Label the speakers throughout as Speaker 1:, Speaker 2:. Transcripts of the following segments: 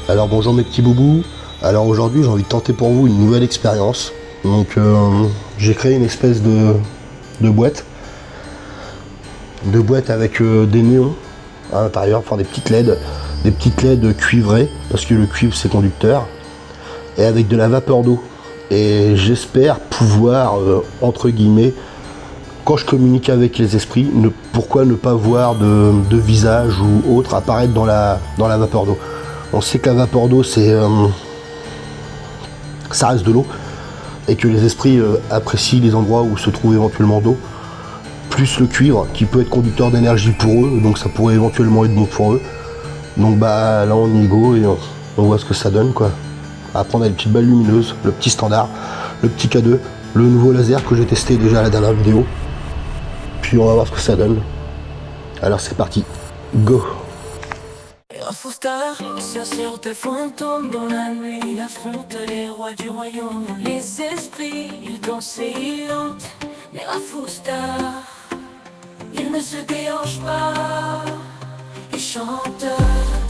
Speaker 1: Alors bonjour mes petits boubous. Alors aujourd'hui j'ai envie de tenter pour vous une nouvelle expérience. Donc j'ai créé une espèce de boîte. De boîte avec des néons à l'intérieur, enfin des petites LED cuivrées, parce que le cuivre c'est conducteur, et avec de la vapeur d'eau. Et j'espère pouvoir, entre guillemets, quand je communique avec les esprits, pourquoi ne pas voir de visage ou autre apparaître dans la vapeur d'eau. On sait que la vapeur d'eau, ça reste de l'eau, et que les esprits apprécient les endroits où se trouve éventuellement d'eau, plus le cuivre qui peut être conducteur d'énergie pour eux, donc ça pourrait éventuellement être bon pour eux. Donc bah là on y go et on voit ce que ça donne quoi. Après on a les petites balles lumineuses, le petit standard, le petit K2, le nouveau laser que j'ai testé déjà à la dernière vidéo. Puis on va voir ce que ça donne. Alors c'est parti, go.
Speaker 2: Un faux star, sur tes fantômes dans la nuit, affronte les rois du royaume. Les esprits, ils dansent et ils hantent, mais un faux star, il ne se déhanche pas. Il chante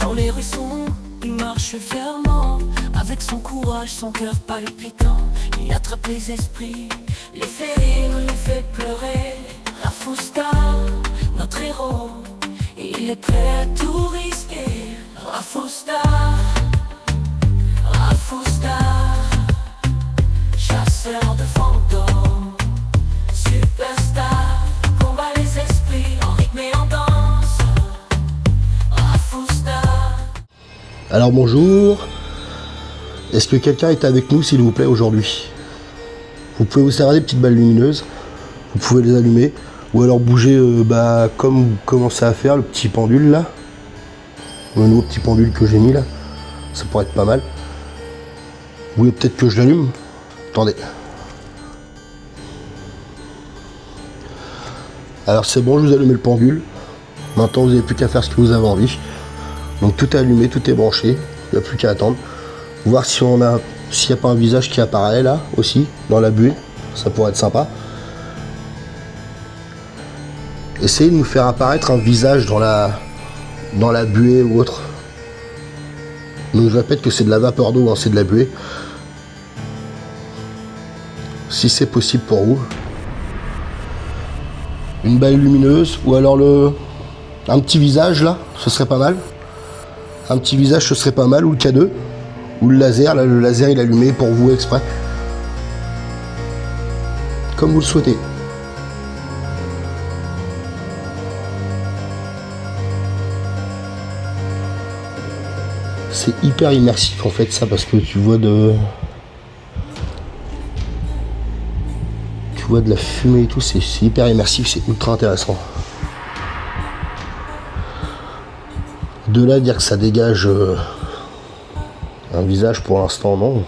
Speaker 2: dans les rues sombres, il marche fermement, avec son courage, son cœur palpitant. Il attrape les esprits, les fait rire, les fait pleurer. Un faux star, notre héros, il est prêt à tout risquer. Raffoustar, chasseur de fantômes, superstar, combat les esprits en rythme et en danse. Raffoustar.
Speaker 1: Alors bonjour. Est-ce que quelqu'un est avec nous s'il vous plaît aujourd'hui? Vous pouvez vous servir des petites balles lumineuses, vous pouvez les allumer, ou alors bouger comme vous commencez à faire le petit pendule là. Le nouveau petit pendule que j'ai mis là, ça pourrait être pas mal. Vous voulez peut-être que je l'allume? Attendez. Alors c'est bon, je vous ai allumé le pendule. Maintenant vous n'avez plus qu'à faire ce que vous avez envie. Donc tout est allumé, tout est branché. Il n'y a plus qu'à attendre. Voir si s'il n'y a pas un visage qui apparaît là aussi, dans la buée. Ça pourrait être sympa. Essayez de nous faire apparaître un visage dans la buée ou autre. Donc je répète que c'est de la vapeur d'eau, hein, c'est de la buée. Si c'est possible pour vous. Une balle lumineuse ou alors un petit visage là, ce serait pas mal. Un petit visage ce serait pas mal, ou le K2 ou le laser. Là le laser il est allumé pour vous exprès. Comme vous le souhaitez. C'est hyper immersif en fait ça, parce que tu vois de la fumée et tout, c'est hyper immersif, c'est ultra intéressant. De là à dire que ça dégage un visage, pour l'instant non.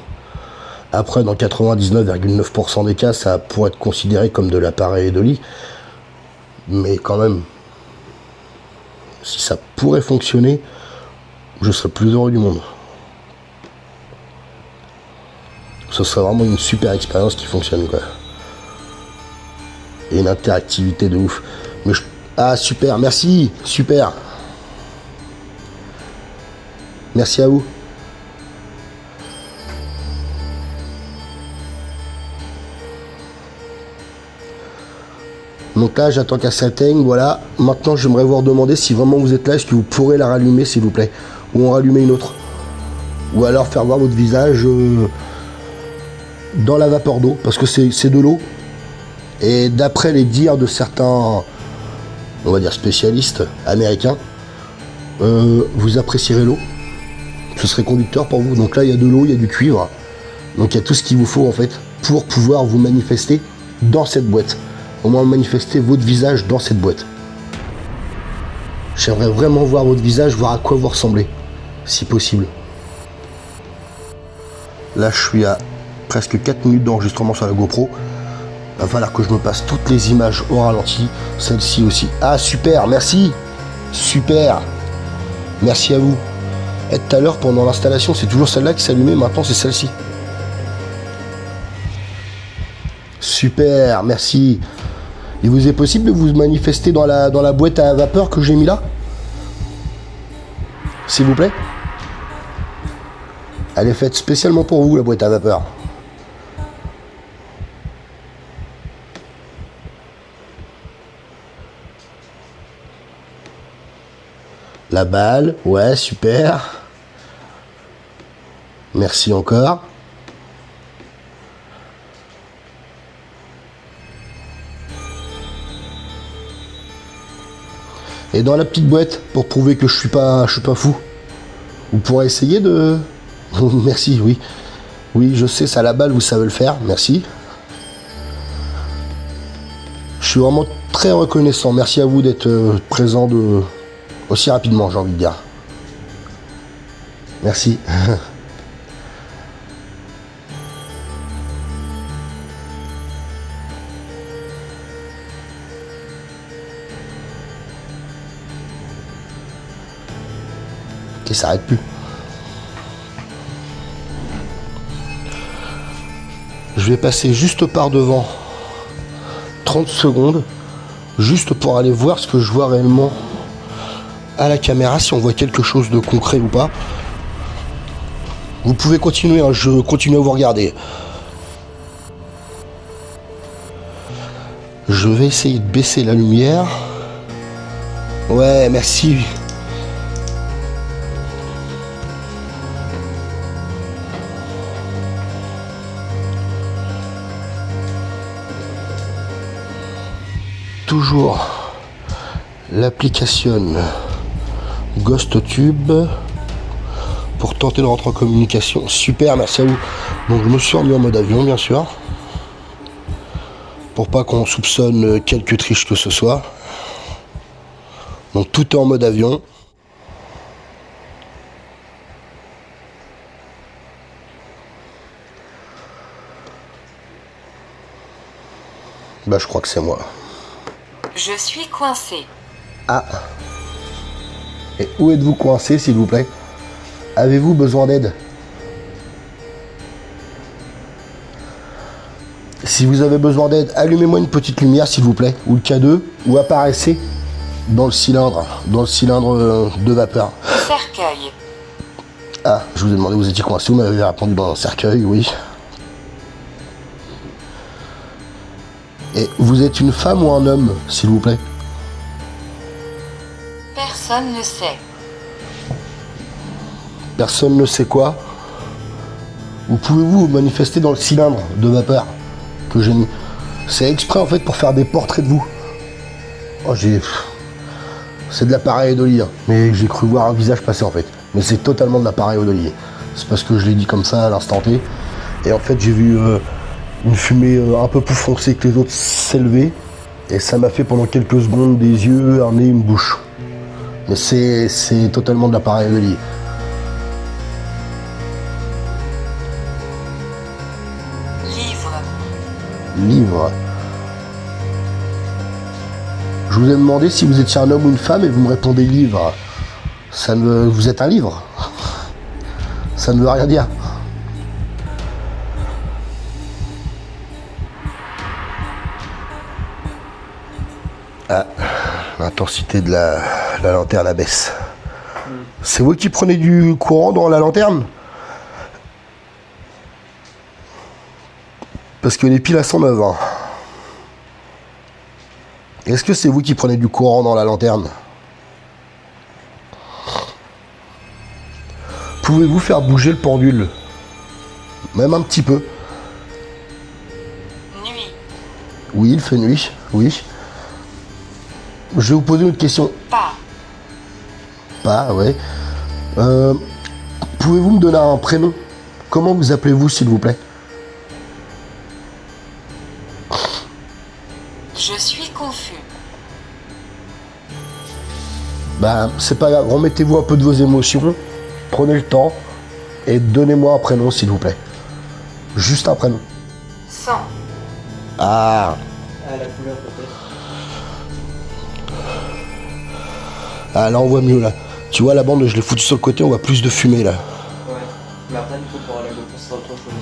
Speaker 1: Après dans 99,9% des cas ça pourrait être considéré comme de l'appareil de lit, mais quand même si ça pourrait fonctionner, je serais plus heureux du monde. Ce serait vraiment une super expérience qui fonctionne quoi. Et une interactivité de ouf. Mais ah super, merci, super. Merci à vous. Donc là j'attends qu'elle s'éteigne, voilà. Maintenant j'aimerais vous demander si vraiment vous êtes là, est-ce que vous pourrez la rallumer s'il vous plaît, ou en rallumer une autre, ou alors faire voir votre visage dans la vapeur d'eau, parce que c'est de l'eau, et d'après les dires de certains, on va dire spécialistes américains, vous apprécierez l'eau, ce serait conducteur pour vous. Donc là il y a de l'eau, il y a du cuivre, donc il y a tout ce qu'il vous faut en fait pour pouvoir vous manifester dans cette boîte. Au moins manifester votre visage dans cette boîte. J'aimerais vraiment voir votre visage, voir à quoi vous ressemblez, si possible. Là je suis à presque 4 minutes d'enregistrement sur la GoPro. Il va falloir que je me passe toutes les images au ralenti, celle-ci aussi. Ah super, merci. Super. Merci à vous. Et tout à l'heure pendant l'installation, c'est toujours celle-là qui s'allumait, maintenant c'est celle-ci. Super, merci. Il vous est possible de vous manifester dans la boîte à vapeur que j'ai mis là? S'il vous plaît? Elle est faite spécialement pour vous, la boîte à vapeur. La balle, ouais, super. Merci encore. Et dans la petite boîte, pour prouver que je suis pas fou, vous pourrez essayer de... Merci, oui. Oui, je sais, ça à la balle, vous savez le faire, merci. Je suis vraiment très reconnaissant. Merci à vous d'être présent aussi rapidement, j'ai envie de dire. Merci. Et ça s'arrête plus. Je vais passer juste par devant 30 secondes, juste pour aller voir ce que je vois réellement à la caméra, si on voit quelque chose de concret ou pas. Vous pouvez continuer, hein, je continue à vous regarder. Je vais essayer de baisser la lumière. Ouais, merci. Toujours l'application GhostTube pour tenter de rentrer en communication. Super, merci à vous. Donc je me suis remis en mode avion, bien sûr, pour pas qu'on soupçonne quelque triche que ce soit. Donc tout est en mode avion. Bah je crois que c'est moi.
Speaker 3: Je suis coincé.
Speaker 1: Ah. Et où êtes-vous coincé, s'il vous plaît? Avez-vous besoin d'aide? Si vous avez besoin d'aide, allumez-moi une petite lumière, s'il vous plaît, ou le K2, ou apparaissez dans le cylindre de vapeur.
Speaker 3: Cercueil.
Speaker 1: Ah, je vous ai demandé, vous étiez coincé, vous m'avez répondu dans le cercueil, oui. Et vous êtes une femme ou un homme, s'il vous plaît?
Speaker 3: Personne ne sait.
Speaker 1: Personne ne sait quoi? Vous pouvez-vous manifester dans le cylindre de vapeur que j'ai mis? C'est exprès en fait pour faire des portraits de vous. Oh, c'est de l'appareil Odoli, hein. Mais j'ai cru voir un visage passer en fait. Mais c'est totalement de l'appareil Odoli. C'est parce que je l'ai dit comme ça à l'instant T. Et en fait j'ai vu une fumée un peu plus foncée que les autres s'élever. Et ça m'a fait pendant quelques secondes des yeux, un nez, une bouche. Mais c'est totalement de l'appareil Odoli. Livre. Je vous ai demandé si vous étiez un homme ou une femme et vous me répondez livre. Vous êtes un livre. Ça ne veut rien dire. Ah, l'intensité de la lanterne abaisse. C'est vous qui prenez du courant dans la lanterne? Parce que les piles à 109, hein. Est-ce que c'est vous qui prenez du courant dans la lanterne? Pouvez-vous faire bouger le pendule? Même un petit peu.
Speaker 3: Nuit.
Speaker 1: Oui, il fait nuit, oui. Je vais vous poser une autre question. Pas, ouais. Pouvez-vous me donner un prénom? Comment vous appelez-vous, s'il vous plaît?
Speaker 3: Je suis confus.
Speaker 1: Bah, c'est pas grave, remettez-vous un peu de vos émotions, prenez le temps et donnez-moi un prénom, s'il vous plaît. Juste un prénom.
Speaker 3: Sang.
Speaker 1: Ah.
Speaker 4: Ah, la couleur peut-être.
Speaker 1: Ah, là on voit mieux, là. Tu vois, la bande, je l'ai foutue sur le côté, on voit plus de fumée, là.
Speaker 4: Ouais. Mais après, du coup, pour aller à gauche, ce sera autre chose.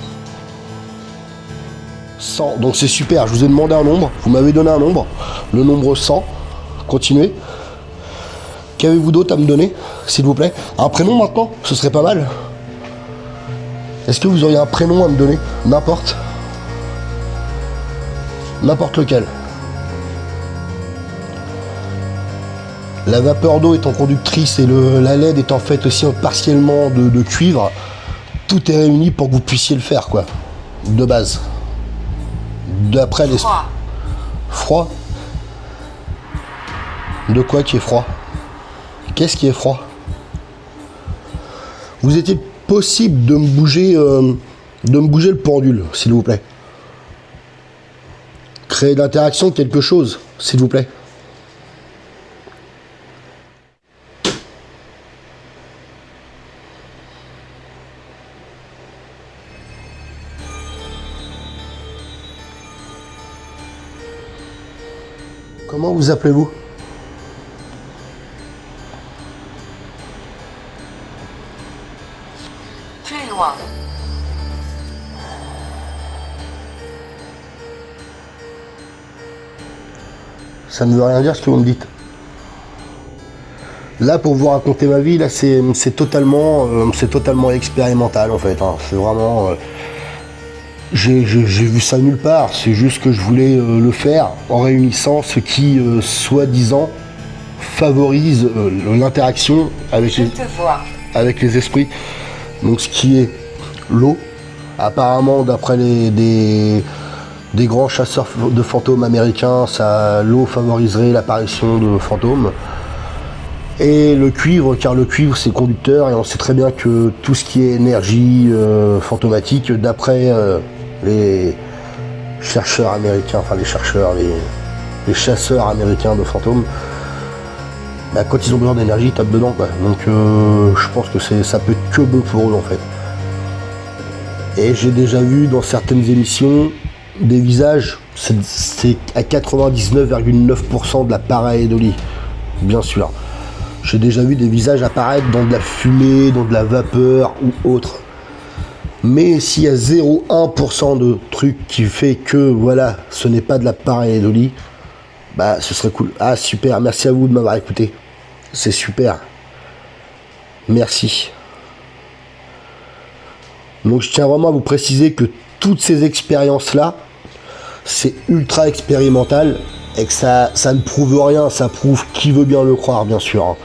Speaker 1: 100, donc c'est super, je vous ai demandé un nombre, vous m'avez donné un nombre, le nombre 100, continuez. Qu'avez-vous d'autre à me donner, s'il vous plaît? Un prénom maintenant, ce serait pas mal. Est-ce que vous auriez un prénom à me donner? N'importe. N'importe lequel. La vapeur d'eau étant conductrice et la LED étant faite aussi partiellement de cuivre, tout est réuni pour que vous puissiez le faire, quoi. De base. D'après les...
Speaker 3: Froid.
Speaker 1: Froid? De quoi qui est froid? Qu'est-ce qui est froid? Vous était possible de me bouger le pendule, s'il vous plaît. Créer de l'interaction, quelque chose, s'il vous plaît. Comment vous appelez-vous?
Speaker 3: Plus loin.
Speaker 1: Ça ne veut rien dire ce que vous me dites. Là, pour vous raconter ma vie, là, c'est totalement expérimental en fait. Hein. C'est vraiment, j'ai vu ça nulle part. C'est juste que je voulais le faire en réunissant ce qui, soi-disant, favorise l'interaction avec
Speaker 3: Je te vois.
Speaker 1: les esprits. Donc, ce qui est l'eau. Apparemment, d'après des grands chasseurs de fantômes américains, l'eau favoriserait l'apparition de fantômes. Et le cuivre, car le cuivre c'est conducteur, et on sait très bien que tout ce qui est énergie fantomatique, d'après les chercheurs américains, enfin les chasseurs américains de fantômes, bah, quand ils ont besoin d'énergie, ils tapent dedans, quoi. Donc je pense que ça peut être que bon pour eux en fait. Et j'ai déjà vu dans certaines émissions des visages, c'est à 99,9% de la pareidolie, bien sûr. J'ai déjà vu des visages apparaître dans de la fumée, dans de la vapeur ou autre. Mais s'il y a 0,1% de truc qui fait que, voilà, ce n'est pas de la pareidolie, bah ce serait cool. Ah super, merci à vous de m'avoir écouté. C'est super. Merci. Donc je tiens vraiment à vous préciser que toutes ces expériences-là, c'est ultra expérimental et que ça ne prouve rien, ça prouve qui veut bien le croire, bien sûr. Hein.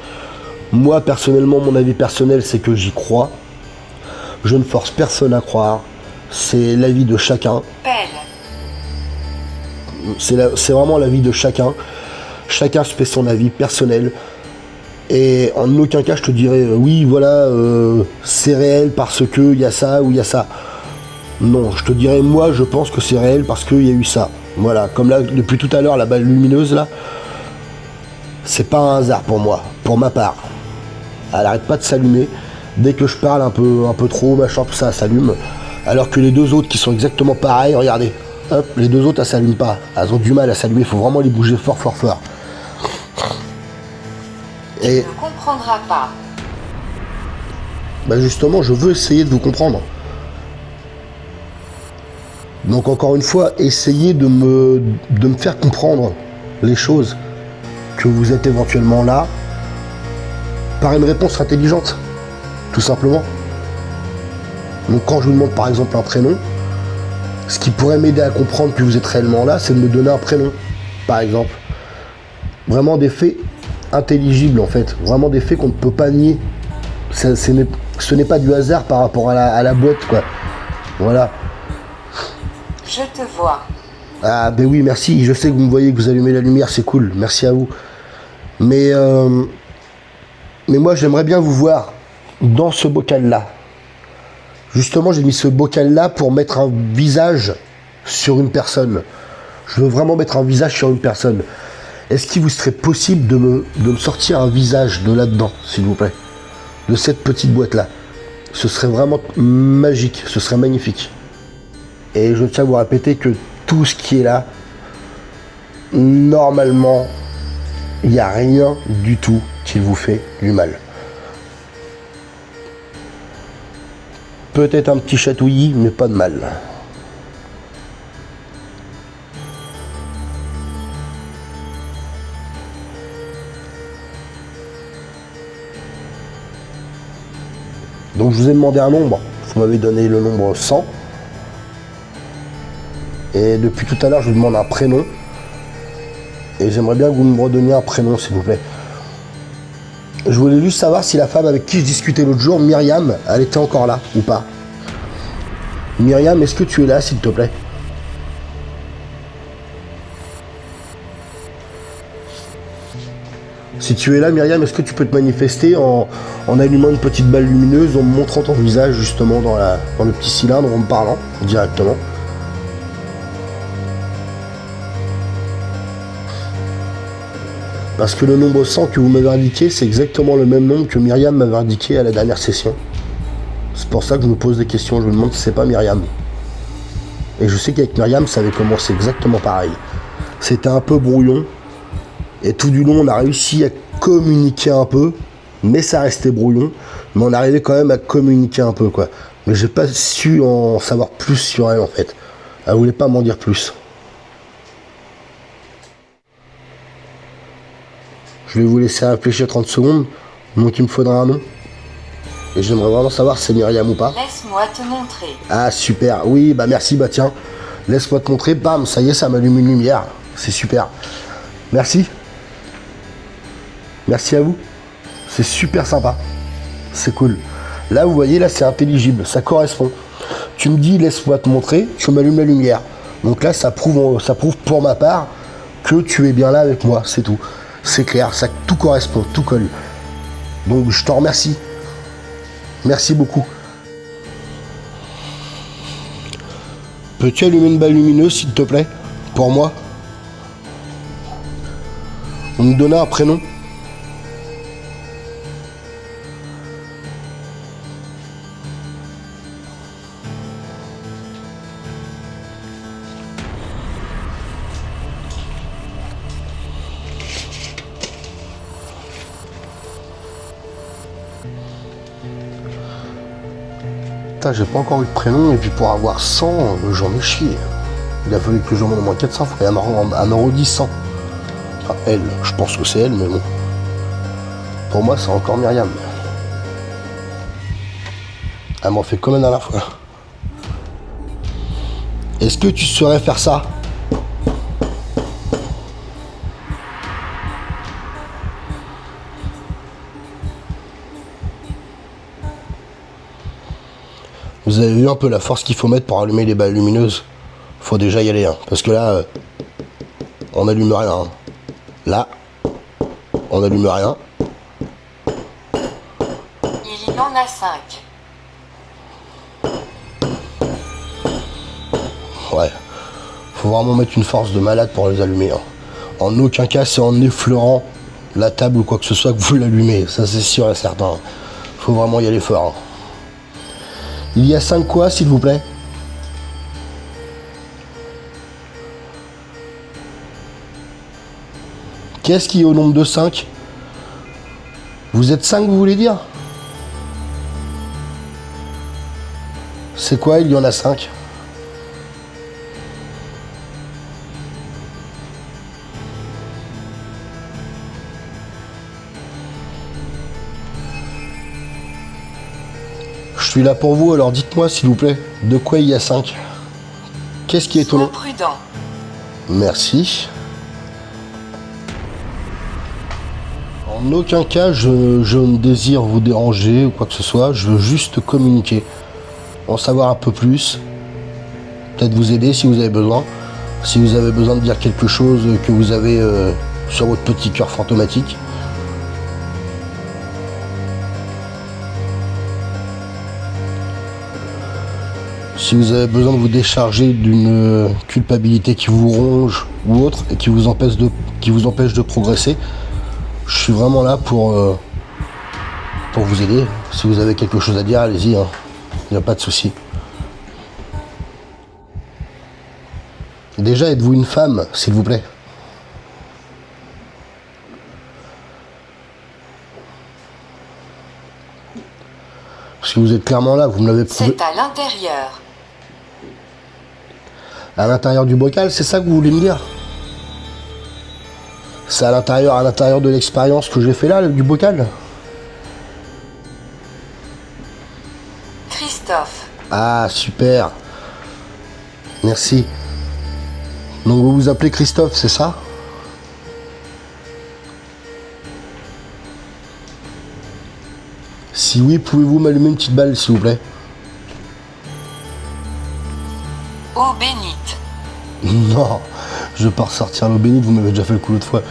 Speaker 1: Moi, personnellement, mon avis personnel, c'est que j'y crois. Je ne force personne à croire. C'est l'avis de chacun.
Speaker 3: Pelle.
Speaker 1: C'est vraiment l'avis de chacun. Chacun se fait son avis personnel. Et en aucun cas, je te dirais, oui, voilà, c'est réel parce qu'il y a ça ou il y a ça. Non, je te dirais, moi, je pense que c'est réel parce qu'il y a eu ça. Voilà, comme là, depuis tout à l'heure, la balle lumineuse, là, c'est pas un hasard pour moi, pour ma part. Elle arrête pas de s'allumer. Dès que je parle un peu trop, machin, tout ça, s'allume. Alors que les deux autres qui sont exactement pareils, regardez, hop, les deux autres, elles s'allument pas. Elles ont du mal à s'allumer, il faut vraiment les bouger fort, fort, fort. Et
Speaker 3: Tu ne comprendras pas.
Speaker 1: bah justement, je veux essayer de vous comprendre. Donc encore une fois, essayez de me faire comprendre les choses, que vous êtes éventuellement là, par une réponse intelligente, tout simplement. Donc quand je vous demande par exemple un prénom, ce qui pourrait m'aider à comprendre que vous êtes réellement là, c'est de me donner un prénom, par exemple. Vraiment des faits intelligibles en fait, vraiment des faits qu'on ne peut pas nier. Ce n'est pas du hasard par rapport à la boîte, quoi. Voilà.
Speaker 3: Je te vois.
Speaker 1: Ah ben oui, merci, je sais que vous me voyez, que vous allumez la lumière, c'est cool, merci à vous. Mais moi j'aimerais bien vous voir dans ce bocal-là. Justement, j'ai mis ce bocal-là pour mettre un visage sur une personne. Je veux vraiment mettre un visage sur une personne. Est-ce qu'il vous serait possible de me sortir un visage de là-dedans, s'il vous plaît? De cette petite boîte-là. Ce serait vraiment magique, ce serait magnifique. Et je tiens à vous répéter que tout ce qui est là, normalement, il n'y a rien du tout qui vous fait du mal. Peut-être un petit chatouillis, mais pas de mal. Donc je vous ai demandé un nombre. Vous m'avez donné le nombre 100. Et depuis tout à l'heure, je vous demande un prénom. Et j'aimerais bien que vous me redonniez un prénom, s'il vous plaît. Je voulais juste savoir si la femme avec qui je discutais l'autre jour, Myriam, elle était encore là ou pas. Myriam, est-ce que tu es là, s'il te plaît? Si tu es là, Myriam, est-ce que tu peux te manifester en allumant une petite balle lumineuse, en me montrant ton visage justement dans le petit cylindre, en me parlant directement? Parce que le nombre 100 que vous m'avez indiqué, c'est exactement le même nombre que Myriam m'avait indiqué à la dernière session. C'est pour ça que je me pose des questions, je me demande si c'est pas Myriam. Et je sais qu'avec Myriam, ça avait commencé exactement pareil. C'était un peu brouillon. Et tout du long, on a réussi à communiquer un peu, mais ça restait brouillon. Mais on arrivait quand même à communiquer un peu, quoi. Mais j'ai pas su en savoir plus sur elle, en fait. Elle voulait pas m'en dire plus. Je vais vous laisser réfléchir 30 secondes, donc il me faudra un nom. Et j'aimerais vraiment savoir si c'est Myriam ou pas.
Speaker 3: Laisse-moi te montrer.
Speaker 1: Ah super, oui, bah merci, bah tiens. Laisse-moi te montrer, bam, ça y est, ça m'allume une lumière. C'est super. Merci. Merci à vous. C'est super sympa. C'est cool. Là, vous voyez, là, c'est intelligible, ça correspond. Tu me dis, laisse-moi te montrer, tu m'allumes la lumière. Donc là, ça prouve pour ma part que tu es bien là avec moi, c'est tout. C'est clair, ça tout correspond, tout colle. Donc je te remercie. Merci beaucoup. Peux-tu allumer une balle lumineuse, s'il te plaît, pour moi? On me donnait un prénom. J'ai pas encore eu de prénom, et puis pour avoir 100, j'en ai chié. Il a fallu que j'en demande au moins 400 fois, et elle m'a redit 100. Enfin, elle, je pense que c'est elle, mais bon. Pour moi, c'est encore Myriam. Elle m'en fait comme la dernière fois. Est-ce que tu saurais faire ça? Vous avez vu un peu la force qu'il faut mettre pour allumer les balles lumineuses? Faut déjà y aller, hein, parce que là, on n'allume rien. Hein. Là, on n'allume rien.
Speaker 3: Il y en a 5.
Speaker 1: Ouais, faut vraiment mettre une force de malade pour les allumer. Hein. En aucun cas, c'est en effleurant la table ou quoi que ce soit que vous l'allumez. Ça, c'est sûr et certain. Faut vraiment y aller fort. Hein. Il y a 5 quoi, s'il vous plaît? Qu'est-ce qui est au nombre de 5? Vous êtes 5, vous voulez dire? C'est quoi, il y en a 5? Je suis là pour vous, alors dites-moi s'il vous plaît, de quoi il y a 5? Qu'est-ce qui est au nom?
Speaker 3: Sois prudent.
Speaker 1: Merci. En aucun cas, je ne désire vous déranger ou quoi que ce soit, je veux juste communiquer, en savoir un peu plus, peut-être vous aider si vous avez besoin, si vous avez besoin de dire quelque chose que vous avez sur votre petit cœur fantomatique. Si vous avez besoin de vous décharger d'une culpabilité qui vous ronge ou autre et qui vous empêche de progresser, je suis vraiment là pour vous aider. Si vous avez quelque chose à dire, allez-y, hein. Il n'y a pas de souci. Déjà, êtes-vous une femme, s'il vous plaît? Parce que vous êtes clairement là, vous me l'avez prouvé.
Speaker 3: C'est à l'intérieur.
Speaker 1: À l'intérieur du bocal, c'est ça que vous voulez me dire? C'est à l'intérieur de l'expérience que j'ai fait là, du bocal?
Speaker 3: Christophe.
Speaker 1: Ah, super. Merci. Donc vous vous appelez Christophe, c'est ça? Si oui, pouvez-vous m'allumer une petite balle, s'il vous plaît?
Speaker 3: Eau bénite.
Speaker 1: Non, je vais pas ressortir l'eau bénite, vous m'avez déjà fait le coup l'autre fois.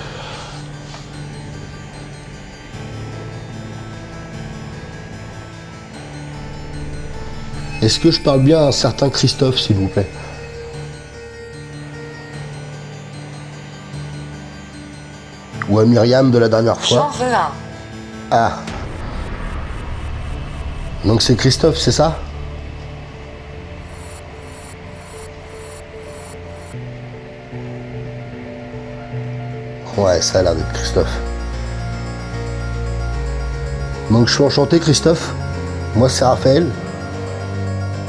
Speaker 1: Est-ce que je parle bien à un certain Christophe, s'il vous plaît? Ou à Myriam de la dernière
Speaker 3: J'en
Speaker 1: fois?
Speaker 3: veux un.
Speaker 1: Ah. Donc c'est Christophe, c'est ça? Ouais, ça a l'air d'être Christophe. Donc je suis enchanté, Christophe. Moi, c'est Raphaël.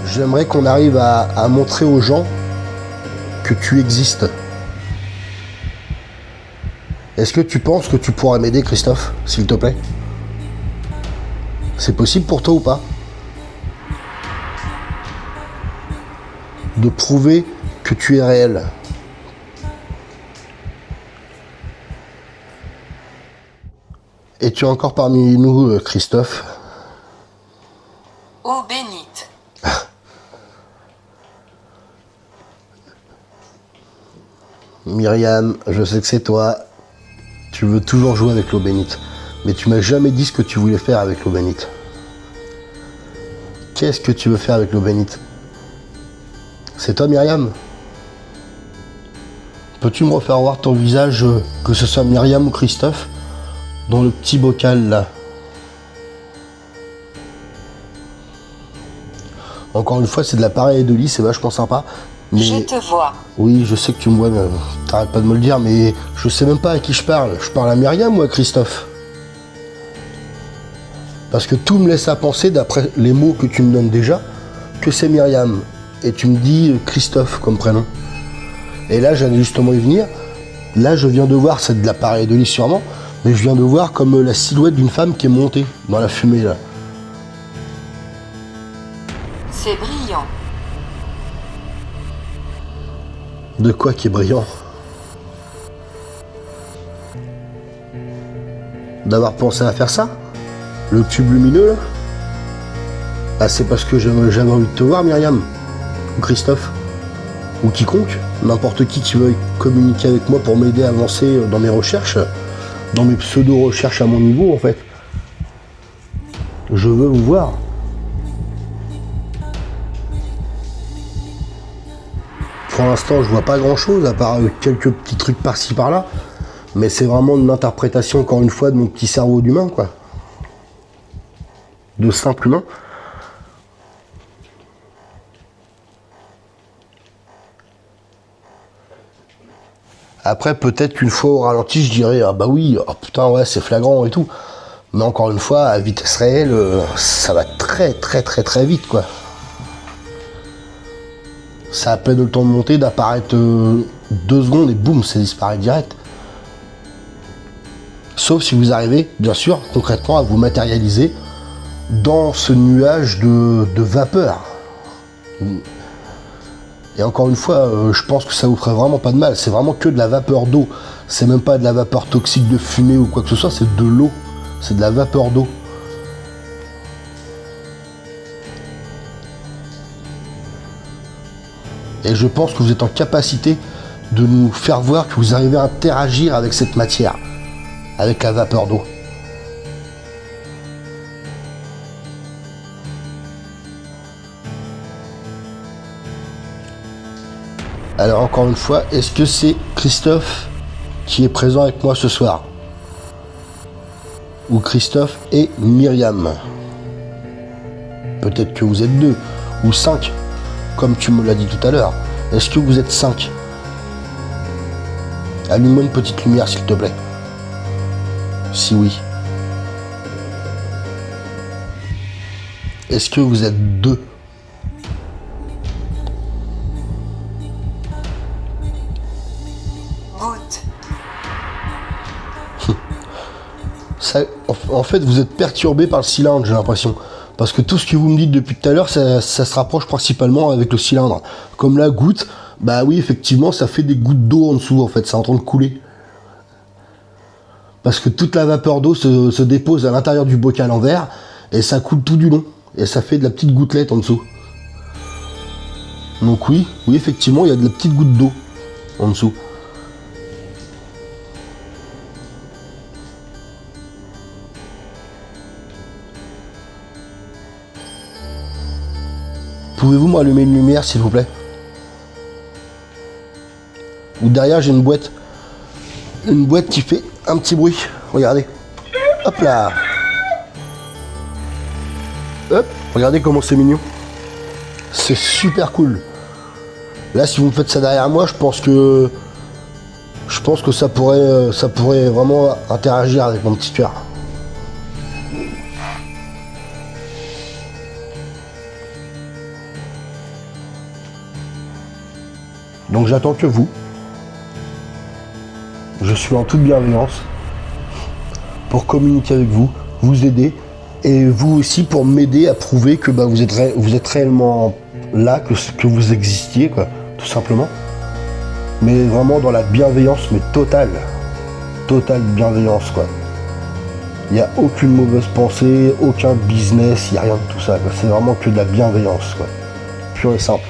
Speaker 1: J'aimerais qu'on arrive à montrer aux gens que tu existes. Est-ce que tu penses que tu pourras m'aider, Christophe, s'il te plaît? C'est possible pour toi ou pas? De prouver que tu es réel. Es-tu encore parmi nous, Christophe?
Speaker 3: Eau bénite.
Speaker 1: Myriam, je sais que c'est toi. Tu veux toujours jouer avec l'eau bénite. Mais tu m'as jamais dit ce que tu voulais faire avec l'eau bénite. Qu'est-ce que tu veux faire avec l'eau bénite? C'est toi, Myriam? Peux-tu me refaire voir ton visage, que ce soit Myriam ou Christophe, dans le petit bocal là? Encore une fois, c'est de la pareidolie, c'est vachement sympa. Mais
Speaker 3: Je te vois.
Speaker 1: oui, je sais que tu me vois, mais t'arrêtes pas de me le dire, mais je sais même pas à qui je parle. Je parle à Myriam ou à Christophe? Parce que tout me laisse à penser, d'après les mots que tu me donnes déjà, que c'est Myriam. Et tu me dis Christophe comme prénom. Et là, j'allais justement y venir. Là, je viens de voir, c'est de la pareidolie sûrement, mais je viens de voir comme la silhouette d'une femme qui est montée dans la fumée là.
Speaker 3: C'est brillant.
Speaker 1: De quoi qui est brillant? D'avoir pensé à faire ça? Le tube lumineux là? Ah, c'est parce que j'avais envie de te voir, Myriam. Ou Christophe. Ou quiconque. N'importe qui veut communiquer avec moi pour m'aider à avancer dans mes recherches. Dans mes pseudo-recherches à mon niveau, en fait. Je veux vous voir. Pour l'instant, je vois pas grand-chose, à part quelques petits trucs par-ci, par-là. Mais c'est vraiment une interprétation, encore une fois, de mon petit cerveau d'humain, quoi. De simple humain. Après, peut-être qu'une fois au ralenti, je dirais, ah bah oui, oh putain, ouais, c'est flagrant et tout. Mais encore une fois, à vitesse réelle, ça va très très très très vite, quoi. Ça a à peine le temps de monter, d'apparaître 2 secondes et boum, ça disparaît direct. Sauf si vous arrivez, bien sûr, concrètement, à vous matérialiser dans ce nuage de vapeur. Et encore une fois, je pense que ça vous ferait vraiment pas de mal. C'est vraiment que de la vapeur d'eau. C'est même pas de la vapeur toxique de fumée ou quoi que ce soit, c'est de l'eau. C'est de la vapeur d'eau. Et je pense que vous êtes en capacité de nous faire voir que vous arrivez à interagir avec cette matière, avec la vapeur d'eau. Alors encore une fois, est-ce que c'est Christophe qui est présent avec moi ce soir? Ou Christophe et Myriam? Peut-être que vous êtes 2 ou 5, comme tu me l'as dit tout à l'heure. Est-ce que vous êtes 5? Allume-moi une petite lumière s'il te plaît. Si oui. Est-ce que vous êtes 2?
Speaker 3: Goutte.
Speaker 1: Ça, en fait, vous êtes perturbé par le cylindre, j'ai l'impression. Parce que tout ce que vous me dites depuis tout à l'heure, ça se rapproche principalement avec le cylindre. Comme la goutte, bah oui, effectivement, ça fait des gouttes d'eau en dessous, en fait, c'est en train de couler. Parce que toute la vapeur d'eau se dépose à l'intérieur du bocal en verre, et ça coule tout du long. Et ça fait de la petite gouttelette en dessous. Donc oui, effectivement, il y a de la petite goutte d'eau en dessous. Pouvez-vous me rallumer une lumière, s'il vous plaît? Ou derrière, j'ai une boîte. Une boîte qui fait un petit bruit. Regardez. Hop là. Hop. Regardez comment c'est mignon. C'est super cool. Là, si vous me faites ça derrière moi, je pense que ça pourrait vraiment interagir avec mon petit cœur. Donc j'attends que vous. Je suis en toute bienveillance pour communiquer avec vous, vous aider et vous aussi pour m'aider à prouver que vous êtes réellement là, que vous existiez, quoi, tout simplement. Mais vraiment dans la bienveillance, mais totale bienveillance, quoi. Il n'y a aucune mauvaise pensée, aucun business, il n'y a rien de tout ça, quoi. C'est vraiment que de la bienveillance, quoi. Pure et simple.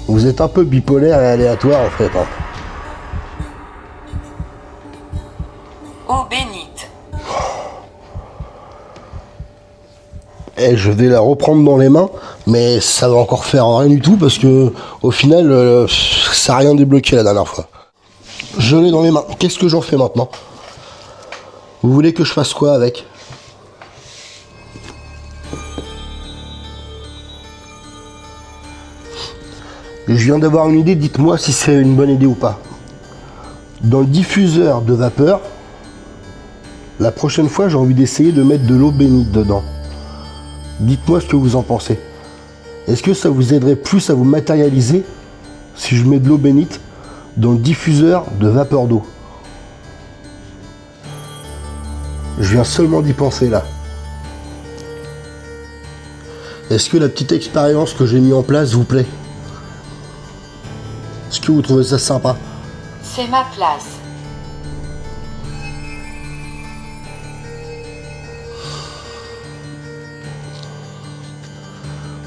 Speaker 1: Vous êtes un peu bipolaire et aléatoire en fait. Hein.
Speaker 3: Eau bénite.
Speaker 1: Et je vais la reprendre dans les mains, mais ça va encore faire rien du tout parce que au final, ça n'a rien débloqué la dernière fois. Je l'ai dans les mains. Qu'est-ce que j'en fais maintenant? Vous voulez que je fasse quoi avec? Je viens d'avoir une idée, dites-moi si c'est une bonne idée ou pas. Dans le diffuseur de vapeur, la prochaine fois, j'ai envie d'essayer de mettre de l'eau bénite dedans. Dites-moi ce que vous en pensez. Est-ce que ça vous aiderait plus à vous matérialiser si je mets de l'eau bénite dans le diffuseur de vapeur d'eau? Je viens seulement d'y penser là. Est-ce que la petite expérience que j'ai mis en place vous plaît? Est-ce que vous trouvez ça sympa?
Speaker 3: C'est ma place.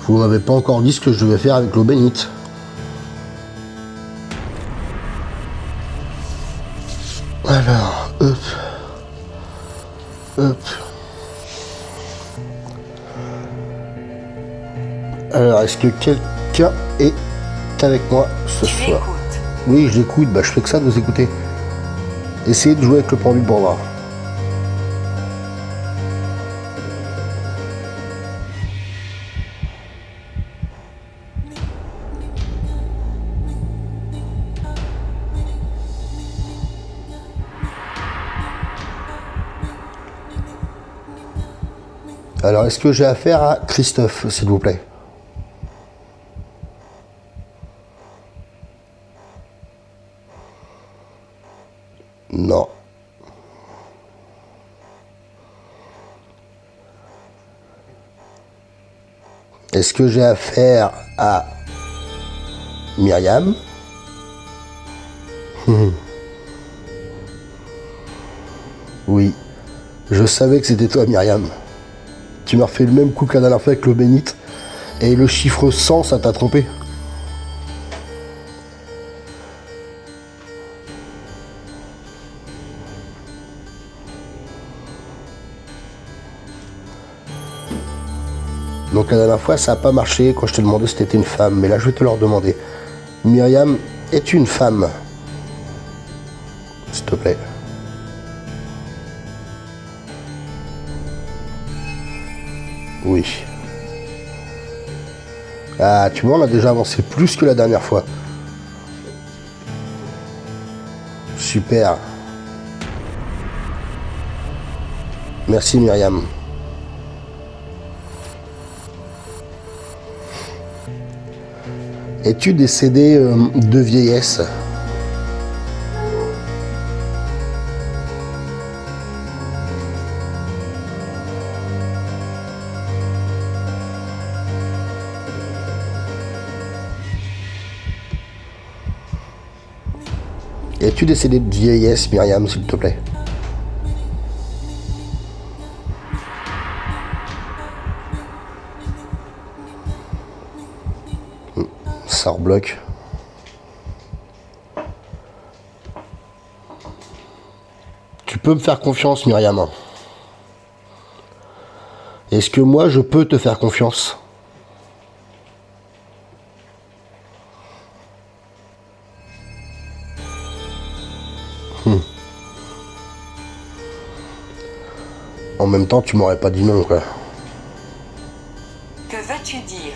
Speaker 1: Vous m'avez pas encore dit ce que je devais faire avec l'eau bénite. Alors, hop. Hop. Alors, est-ce que quelqu'un est avec moi ce
Speaker 3: Tu
Speaker 1: soir?
Speaker 3: écoutes.
Speaker 1: Oui, je l'écoute, je fais que ça de vous écouter. Essayez de jouer avec le pendule pour voir. Alors, est-ce que j'ai affaire à Christophe, s'il vous plaît? Non. Est-ce que j'ai affaire à Myriam? Oui. Je savais que c'était toi, Myriam. Tu m'as refait le même coup que la dernière fois avec l'eau bénite. Et le chiffre 100, ça t'a trompé. Donc la dernière fois, ça n'a pas marché quand je t'ai demandé si t'étais une femme. Mais là, je vais te le redemander. Myriam, es-tu une femme? S'il te plaît. Oui. Ah, tu vois, on a déjà avancé plus que la dernière fois. Super. Merci Myriam. Es-tu décédée de vieillesse? Es-tu décédé de vieillesse, Myriam, s'il te plaît? Ça rebloque. Tu peux me faire confiance, Myriam. Est-ce que moi, je peux te faire confiance? En même temps, tu m'aurais pas dit non, quoi.
Speaker 3: Que veux-tu dire?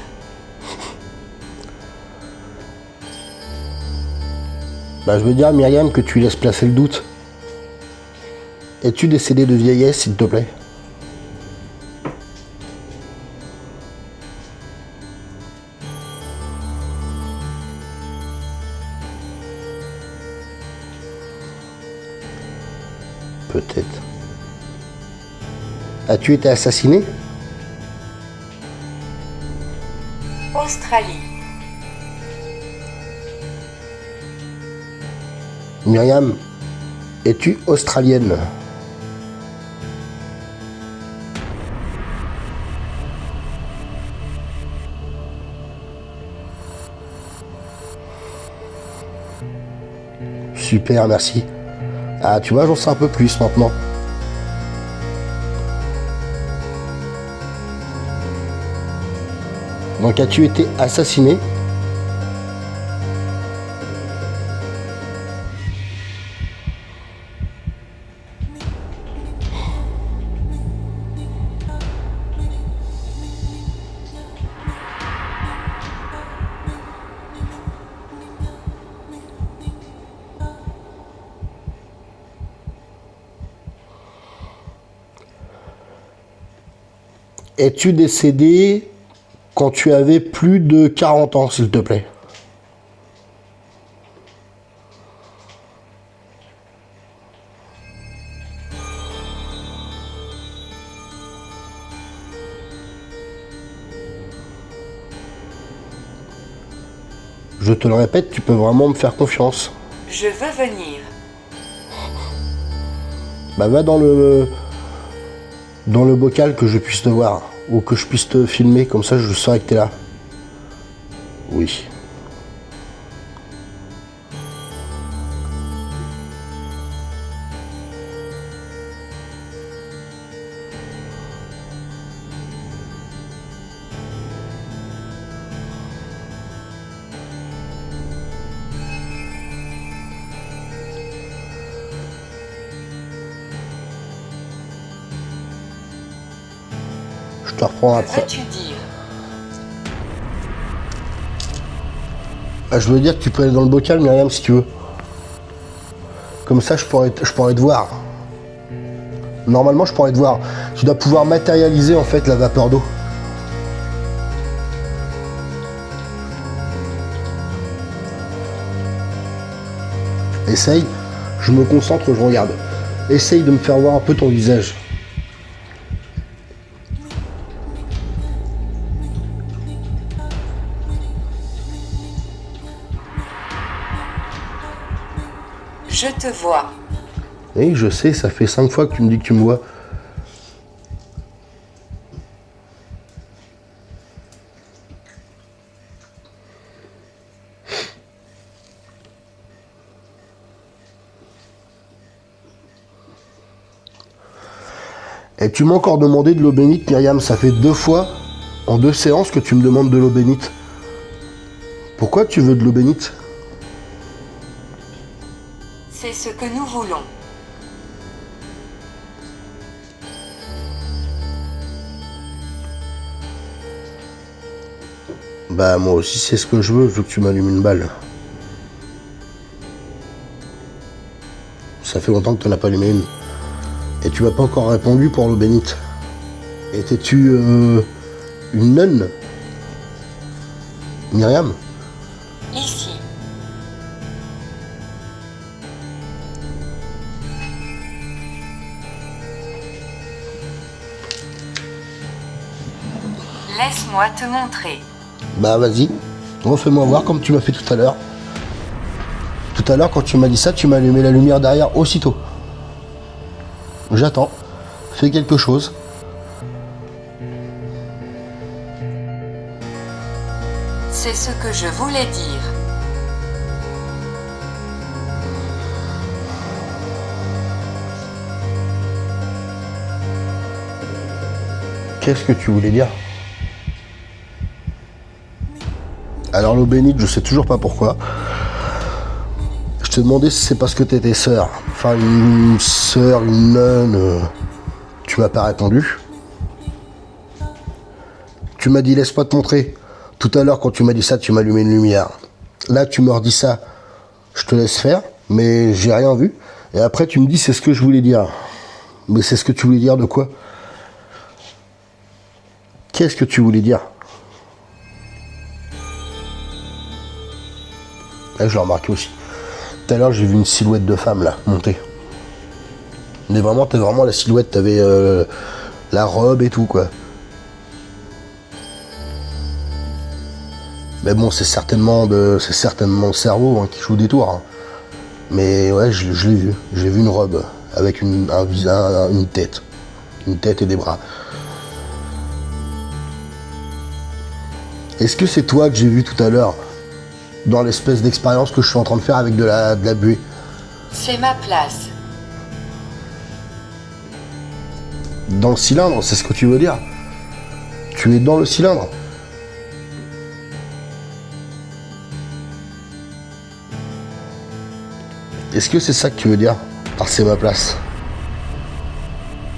Speaker 1: Bah, je veux dire, Myriam, que tu laisses placer le doute. Es-tu décédé de vieillesse, s'il te plaît? Peut-être. As-tu été assassiné?
Speaker 3: Australie.
Speaker 1: Myriam, es-tu australienne? Super, merci. Ah, tu vois, j'en sais un peu plus maintenant. Donc, as-tu été assassiné? Es-tu décédé quand tu avais plus de 40 ans, s'il te plaît? Je te le répète, tu peux vraiment me faire confiance.
Speaker 3: Je veux venir.
Speaker 1: Bah va dans le bocal que je puisse te voir. Ou que je puisse te filmer, comme ça je saurai que t'es là. Oui. Je te reprends
Speaker 3: Que
Speaker 1: après.
Speaker 3: veux-tu dire?
Speaker 1: Ah, je veux dire que tu peux aller dans le bocal, Myriam, si tu veux. Comme ça, je pourrais te voir. Normalement, je pourrais te voir. Tu dois pouvoir matérialiser, en fait, la vapeur d'eau. Essaye. Je me concentre, je regarde. Essaye de me faire voir un peu ton visage.
Speaker 3: Je te vois.
Speaker 1: Oui, je sais, ça fait 5 fois que tu me dis que tu me vois. Et tu m'as encore demandé de l'eau bénite, Myriam. Ça fait 2 fois, en 2 séances, que tu me demandes de l'eau bénite. Pourquoi tu veux de l'eau bénite?
Speaker 3: C'est ce que nous voulons.
Speaker 1: Bah moi aussi c'est ce que je veux que tu m'allumes une balle. Ça fait longtemps que tu n'en as pas allumé une. Et tu m'as pas encore répondu pour l'eau bénite. Étais-tu une nonne, Myriam?
Speaker 3: Ici. Laisse-moi te montrer.
Speaker 1: Bah vas-y, refais-moi voir comme tu m'as fait tout à l'heure. Tout à l'heure, quand tu m'as dit ça, tu m'as allumé la lumière derrière aussitôt. J'attends. Fais quelque chose.
Speaker 3: C'est ce que je voulais dire.
Speaker 1: Qu'est-ce que tu voulais dire? Alors l'eau bénite, je sais toujours pas pourquoi. Je te demandais si c'est parce que t'étais sœur. Enfin, une sœur, une nonne. Tu m'as pas répondu. Tu m'as dit laisse-moi te montrer. Tout à l'heure, quand tu m'as dit ça, tu m'as allumé une lumière. Là, tu me redis ça. Je te laisse faire, mais j'ai rien vu. Et après, tu me dis c'est ce que je voulais dire. Mais c'est ce que tu voulais dire de quoi? Qu'est-ce que tu voulais dire? Là, je l'ai remarqué aussi. Tout à l'heure, j'ai vu une silhouette de femme, là, monter. Mais vraiment, t'es vraiment la silhouette, t'avais la robe et tout, quoi. Mais bon, c'est certainement le cerveau hein, qui joue des tours. Hein. Mais ouais, je l'ai vu. J'ai vu une robe avec un visage, une tête. Une tête et des bras. Est-ce que c'est toi que j'ai vu tout à l'heure dans l'espèce d'expérience que je suis en train de faire avec de la buée?
Speaker 3: C'est ma place.
Speaker 1: Dans le cylindre, c'est ce que tu veux dire? Tu es dans le cylindre? Est-ce que c'est ça que tu veux dire par c'est ma place?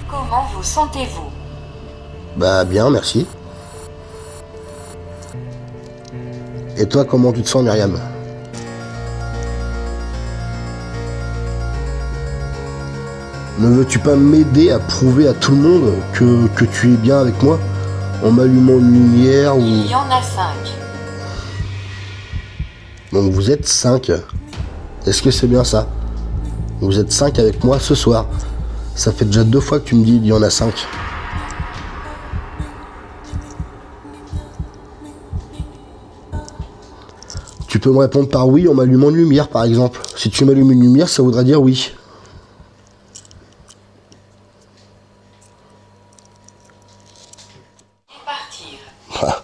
Speaker 3: Comment vous sentez-vous?
Speaker 1: Bah bien, merci. Et toi, comment tu te sens, Myriam? Ne veux-tu pas m'aider à prouver à tout le monde que tu es bien avec moi en m'allumant une lumière ou...
Speaker 3: Il y en a 5.
Speaker 1: Donc vous êtes 5. Est-ce que c'est bien ça? Vous êtes 5 avec moi ce soir. Ça fait déjà 2 fois que tu me dis il y en a 5. Tu peux me répondre par oui en m'allumant une lumière par exemple. Si tu m'allumes une lumière, ça voudrait dire oui.
Speaker 3: Et partir.
Speaker 1: Ah,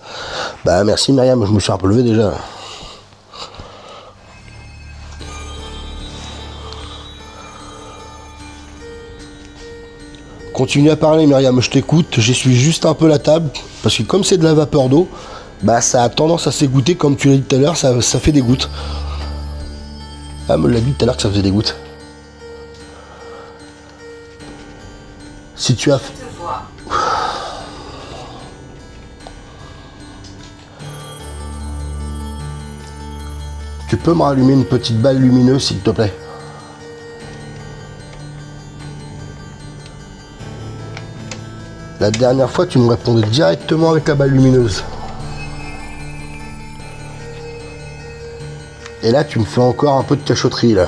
Speaker 1: bah merci Myriam, je me suis un peu levé déjà. Continue à parler Myriam, je t'écoute, j'essuie juste un peu la table, parce que comme c'est de la vapeur d'eau, bah ça a tendance à s'égoutter, comme tu l'as dit tout à l'heure, ça fait des gouttes. Ah, me l'a dit tout à l'heure que ça faisait des gouttes. Si tu as...
Speaker 3: Je te vois.
Speaker 1: Tu peux me rallumer une petite balle lumineuse s'il te plaît? La dernière fois, tu me répondais directement avec la balle lumineuse. Et là, tu me fais encore un peu de cachotterie, là.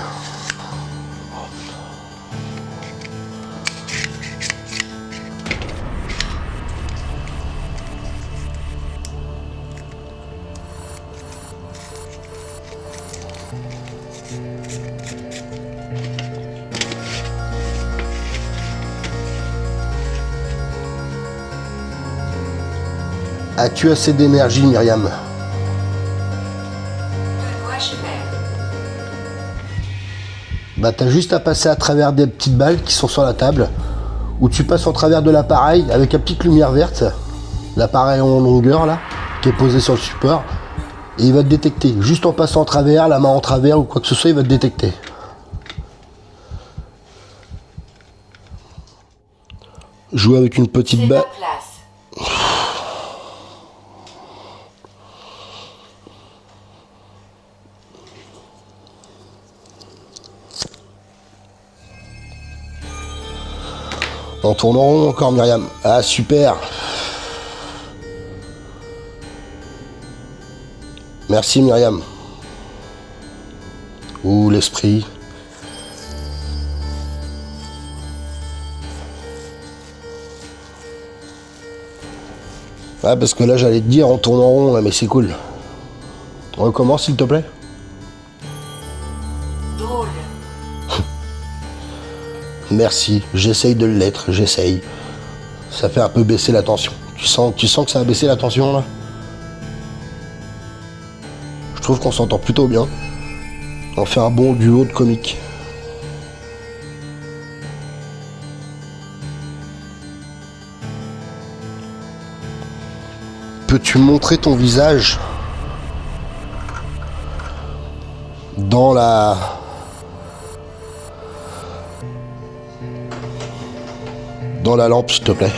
Speaker 1: As-tu assez d'énergie, Myriam?
Speaker 3: Que dois-je faire?
Speaker 1: Bah t'as juste à passer à travers des petites balles qui sont sur la table, ou tu passes en travers de l'appareil avec la petite lumière verte, l'appareil en longueur là, qui est posé sur le support, et il va te détecter. Juste en passant en travers, la main en travers ou quoi que ce soit, il va te détecter. Jouer avec une petite
Speaker 3: C'est ma
Speaker 1: balle.
Speaker 3: place.
Speaker 1: On tourne en rond encore Myriam. Ah super. Merci Myriam. Ouh l'esprit. Ouais parce que là j'allais te dire on tourne en rond là mais c'est cool. On recommence s'il te plaît. Merci, j'essaye de l'être, j'essaye. Ça fait un peu baisser la tension. Tu sens que ça a baissé la tension là? Je trouve qu'on s'entend plutôt bien. On fait un bon duo de comiques. Peux-tu montrer ton visage dans la lampe, s'il te plaît?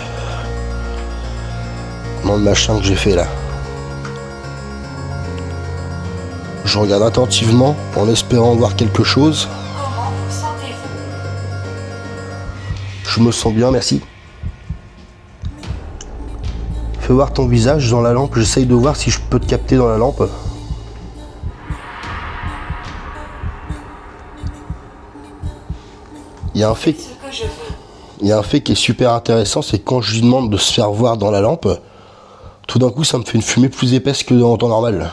Speaker 1: Dans le machin que j'ai fait là. Je regarde attentivement en espérant voir quelque chose.
Speaker 3: Comment vous sentez-vous?
Speaker 1: Je me sens bien, merci. Fais voir ton visage dans la lampe. J'essaye de voir si je peux te capter dans la lampe. Il y a un fait,
Speaker 3: Ce que je veux.
Speaker 1: il y a un fait qui est super intéressant, c'est que quand je lui demande de se faire voir dans la lampe, tout d'un coup ça me fait une fumée plus épaisse que en temps normal.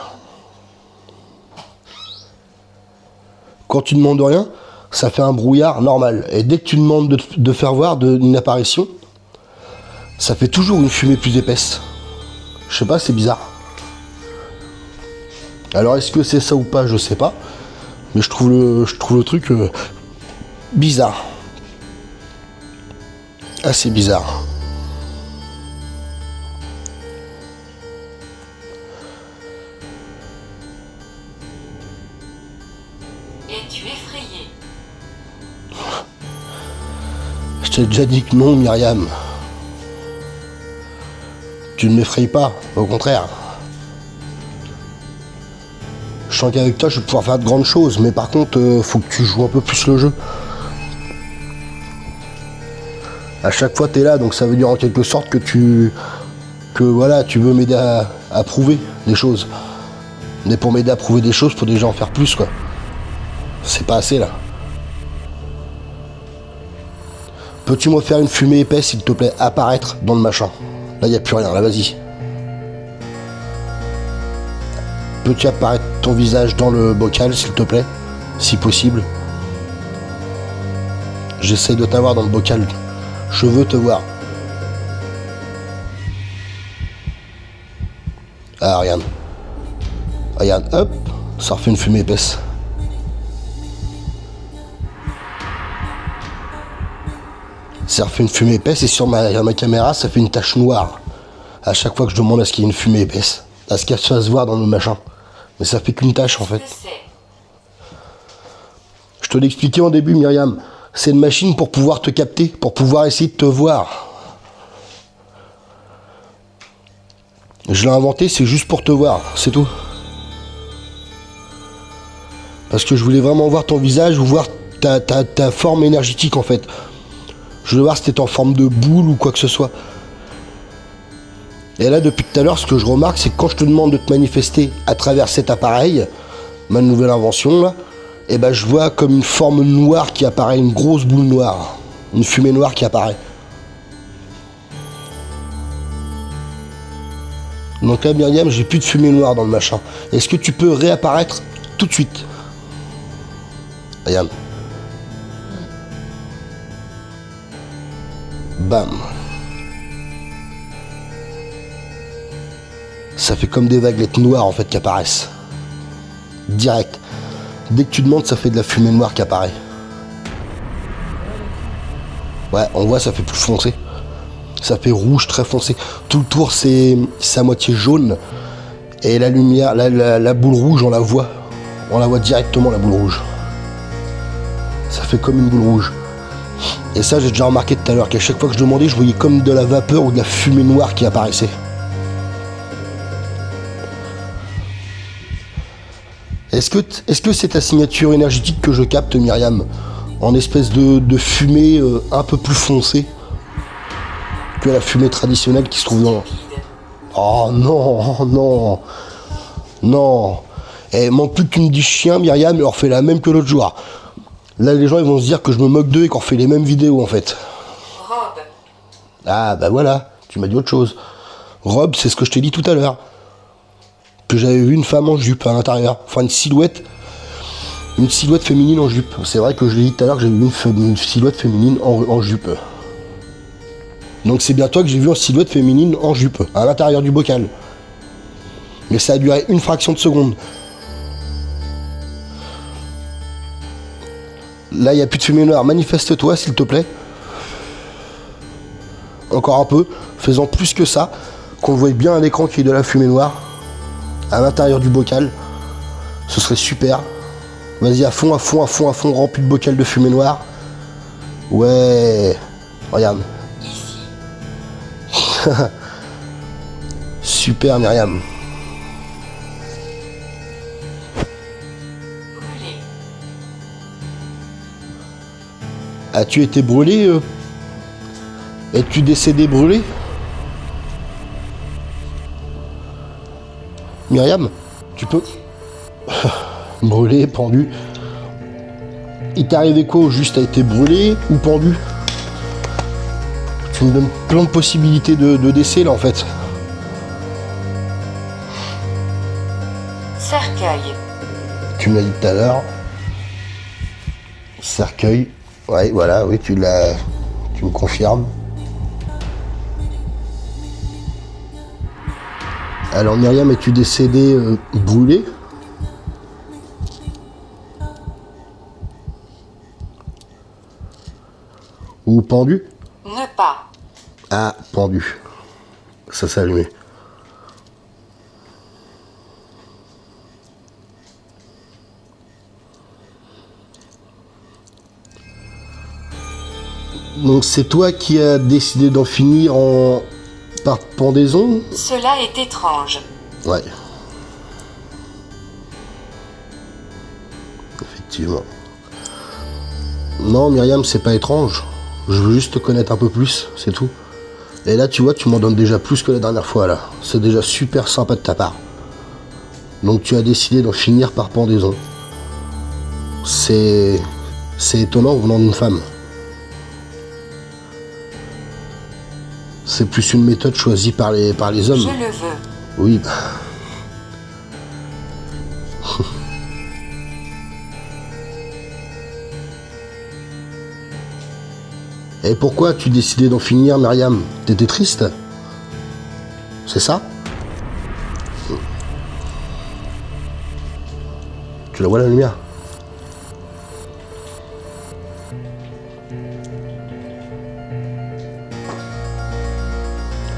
Speaker 1: Quand tu demandes rien, ça fait un brouillard normal. Et dès que tu demandes de faire voir une apparition, ça fait toujours une fumée plus épaisse. Je sais pas, c'est bizarre. Alors est-ce que c'est ça ou pas, je sais pas. Mais je trouve le truc bizarre. Assez bizarre.
Speaker 3: Es-tu effrayé?
Speaker 1: Je t'ai déjà dit que non, Myriam. Tu ne m'effrayes pas, au contraire. Je sens qu'avec toi, je vais pouvoir faire de grandes choses, mais par contre, faut que tu joues un peu plus le jeu. À chaque fois, t'es là, donc ça veut dire en quelque sorte que tu veux m'aider à prouver des choses. Mais pour m'aider à prouver des choses, faut déjà en faire plus, quoi. C'est pas assez, là. Peux-tu me faire une fumée épaisse, s'il te plaît, apparaître dans le machin? Là, il n'y a plus rien, là, vas-y. Peux-tu apparaître ton visage dans le bocal, s'il te plaît? Si possible. J'essaie de t'avoir dans le bocal. Je veux te voir. Ah, regarde. Regarde, hop, ça refait une fumée épaisse. Ça refait une fumée épaisse et sur ma caméra, ça fait une tache noire. À chaque fois que je demande à ce qu'il y ait une fumée épaisse. À ce qu'elle se fasse voir dans le machin. Mais ça fait qu'une tache en fait.
Speaker 3: Que c'est?
Speaker 1: Je te l'ai expliqué en début, Myriam. C'est une machine pour pouvoir te capter, pour pouvoir essayer de te voir. Je l'ai inventé, c'est juste pour te voir, c'est tout. Parce que je voulais vraiment voir ton visage, voir ta forme énergétique en fait. Je voulais voir si t'étais en forme de boule ou quoi que ce soit. Et là, depuis tout à l'heure, ce que je remarque, c'est que quand je te demande de te manifester à travers cet appareil, ma nouvelle invention là, et ben je vois comme une forme noire qui apparaît, une grosse boule noire, une fumée noire qui apparaît. Donc là, Myriam, j'ai plus de fumée noire dans le machin. Est-ce que tu peux réapparaître tout de suite? Myriam. Bam. Ça fait comme des vaguelettes noires en fait qui apparaissent. Direct. Dès que tu demandes, ça fait de la fumée noire qui apparaît. Ouais, on voit, ça fait plus foncé. Ça fait rouge très foncé. Tout le tour, c'est à moitié jaune. Et la lumière, la boule rouge, on la voit. On la voit directement, la boule rouge. Ça fait comme une boule rouge. Et ça, j'ai déjà remarqué tout à l'heure, qu'à chaque fois que je demandais, je voyais comme de la vapeur ou de la fumée noire qui apparaissait. Est-ce que c'est ta signature énergétique que je capte, Myriam? En espèce de fumée un peu plus foncée que la fumée traditionnelle qui se trouve dans... Oh non, non, non. Et manque plus que tu me dis chien, Myriam, il leur fait la même que l'autre jour. Là, les gens, ils vont se dire que je me moque d'eux et qu'on fait les mêmes vidéos, en fait.
Speaker 3: Robe.
Speaker 1: Ah, bah voilà, tu m'as dit autre chose. Robe, c'est ce que je t'ai dit tout à l'heure. Que j'avais vu une femme en jupe à l'intérieur. Enfin, une silhouette. une silhouette féminine en jupe. C'est vrai que je l'ai dit tout à l'heure que j'ai vu une silhouette féminine en jupe. Donc c'est bien toi que j'ai vu en silhouette féminine en jupe, à l'intérieur du bocal. Mais ça a duré une fraction de seconde. Là, il n'y a plus de fumée noire. Manifeste-toi, s'il te plaît. Encore un peu. Faisant plus que ça. Qu'on voit bien à l'écran qu'il y ait de la fumée noire. À l'intérieur du bocal. Ce serait super. Vas-y, à fond, à fond, à fond, à fond. Remplis le bocal de fumée noire. Ouais. Regarde.
Speaker 3: Ici.
Speaker 1: Super, Myriam.
Speaker 3: Brûlé.
Speaker 1: As-tu été brûlé Es-tu décédé brûlé Myriam, tu peux... Brûlé, pendu. Il t'est arrivé quoi au juste? T'as été brûlé ou pendu? Tu me donnes plein de possibilités de décès là en fait.
Speaker 3: Cercueil.
Speaker 1: Tu me l'as dit tout à l'heure. Cercueil. Ouais, voilà, oui, tu me confirmes. Alors Myriam, es-tu décédée brûlée? Ou pendu?
Speaker 3: Ne pas.
Speaker 1: Ah, pendu. Ça s'est allumé. Donc c'est toi qui as décidé d'en finir par pendaison?
Speaker 3: Cela est étrange.
Speaker 1: Ouais. Effectivement. Non, Myriam, c'est pas étrange. Je veux juste te connaître un peu plus, c'est tout. Et là, tu vois, tu m'en donnes déjà plus que la dernière fois, là. C'est déjà super sympa de ta part. Donc tu as décidé d'en finir par pendaison. C'est étonnant venant d'une femme. C'est plus une méthode choisie par les hommes.
Speaker 3: Je le veux.
Speaker 1: Oui. Et pourquoi as-tu décidé d'en finir, Myriam? T'étais triste? C'est ça? Tu la vois la lumière?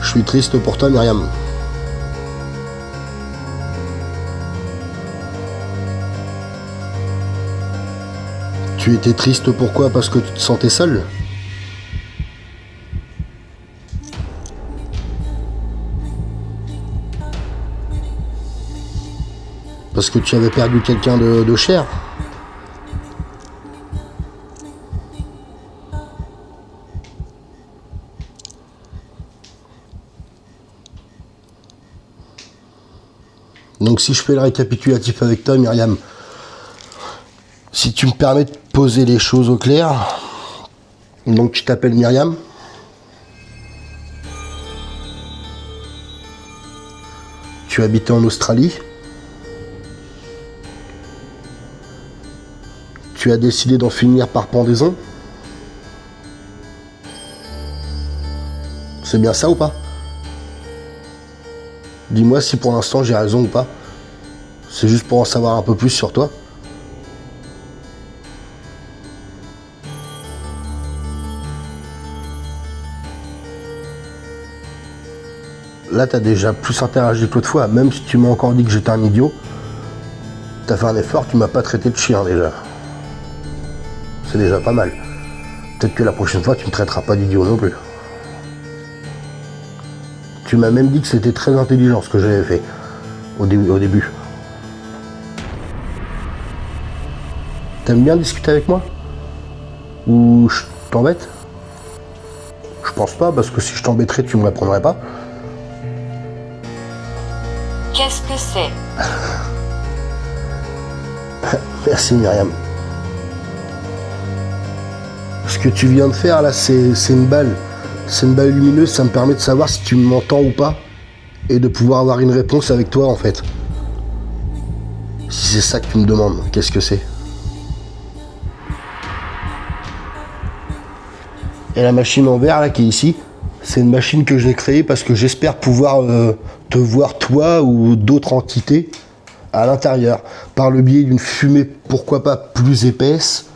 Speaker 1: Je suis triste pour toi, Myriam. Tu étais triste pourquoi? Parce que tu te sentais seule? Parce que tu avais perdu quelqu'un de cher? Donc si je fais le récapitulatif avec toi, Myriam, si tu me permets de poser les choses au clair, donc tu t'appelles Myriam, tu habitais en Australie, tu as décidé d'en finir par pendaison, c'est bien ça ou pas? Dis-moi si pour l'instant j'ai raison ou pas. C'est juste pour en savoir un peu plus sur toi. Là, t'as déjà plus interagi que l'autre fois. Même si tu m'as encore dit que j'étais un idiot, t'as fait un effort, tu m'as pas traité de chien déjà. C'est déjà pas mal. Peut-être que la prochaine fois, tu me traiteras pas d'idiot non plus. Tu m'as même dit que c'était très intelligent ce que j'avais fait au début. T'aimes bien discuter avec moi? Ou je t'embête? Je pense pas, parce que si je t'embêterais, tu me répondrais pas.
Speaker 3: Qu'est-ce que c'est?
Speaker 1: Merci Myriam. Ce que tu viens de faire là, c'est une balle. C'est une balle lumineuse, ça me permet de savoir si tu m'entends ou pas. Et de pouvoir avoir une réponse avec toi en fait. Si c'est ça que tu me demandes, qu'est-ce que c'est? Et la machine en verre là qui est ici, c'est une machine que j'ai créée parce que j'espère pouvoir te voir toi ou d'autres entités à l'intérieur, par le biais d'une fumée, pourquoi pas plus épaisse,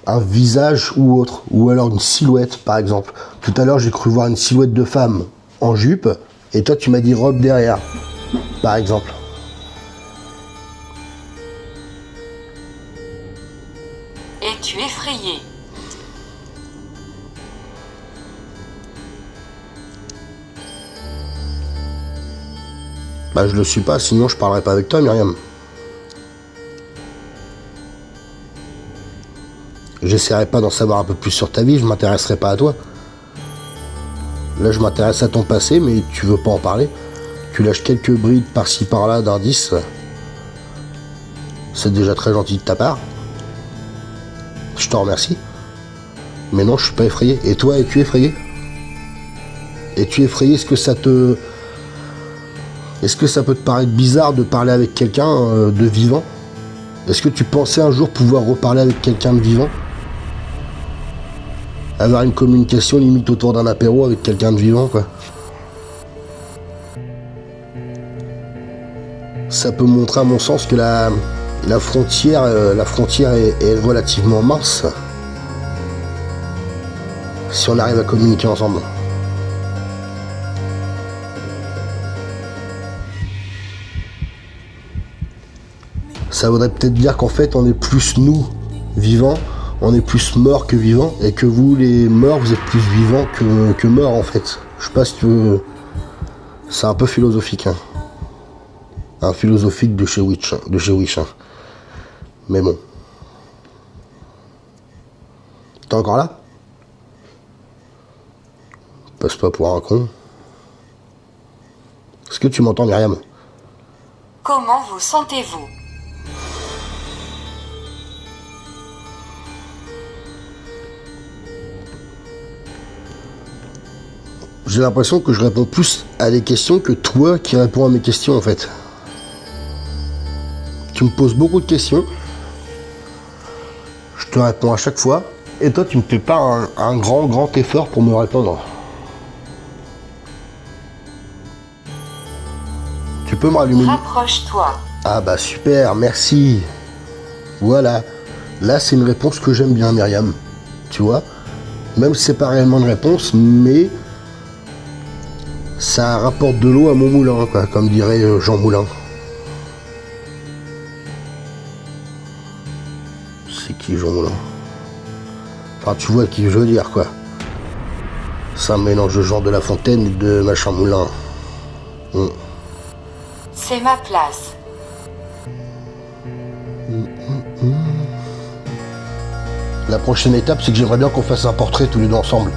Speaker 1: un visage ou autre, ou alors une silhouette par exemple. Tout à l'heure j'ai cru voir une silhouette de femme en jupe, et toi tu m'as dit robe derrière, par exemple.
Speaker 3: Es-tu effrayé?
Speaker 1: Bah je le suis pas, sinon je parlerai pas avec toi, Myriam. J'essaierai pas d'en savoir un peu plus sur ta vie, je m'intéresserai pas à toi. Là je m'intéresse à ton passé, mais tu veux pas en parler. Tu lâches quelques brides par-ci par-là d'indices. C'est déjà très gentil de ta part. Je te remercie. Mais non, je suis pas effrayé. Et toi, es-tu effrayé? Es-tu effrayé? Est-ce que ça peut te paraître bizarre de parler avec quelqu'un de vivant? Est-ce que tu pensais un jour pouvoir reparler avec quelqu'un de vivant? Avoir une communication limite autour d'un apéro avec quelqu'un de vivant, quoi. Ça peut montrer à mon sens que la frontière est relativement mince. Si on arrive à communiquer ensemble. Ça voudrait peut-être dire qu'en fait on est plus nous vivants, on est plus morts que vivants, et que vous les morts vous êtes plus vivants que morts en fait. Je sais pas si tu veux. C'est un peu philosophique, hein. Un philosophique de chez Wish, hein. Mais bon. T'es encore là? Passe pas pour un con. Est-ce que tu m'entends, Myriam?
Speaker 3: Comment vous sentez-vous?
Speaker 1: J'ai l'impression que je réponds plus à des questions que toi qui réponds à mes questions en fait. Tu me poses beaucoup de questions. Je te réponds à chaque fois. Et toi tu me fais pas un grand effort pour me répondre. Tu peux me rallumer?
Speaker 3: Rapproche-toi.
Speaker 1: Ah bah super, merci. Voilà. Là c'est une réponse que j'aime bien, Myriam. Tu vois? Même si c'est pas réellement une réponse, mais ça rapporte de l'eau à mon moulin, quoi, comme dirait Jean Moulin. C'est qui Jean Moulin? Enfin, tu vois qui je veux dire, quoi. C'est un mélange de Jean de La Fontaine et de machin Moulin.
Speaker 3: C'est ma place.
Speaker 1: La prochaine étape, c'est que j'aimerais bien qu'on fasse un portrait tous les deux ensemble.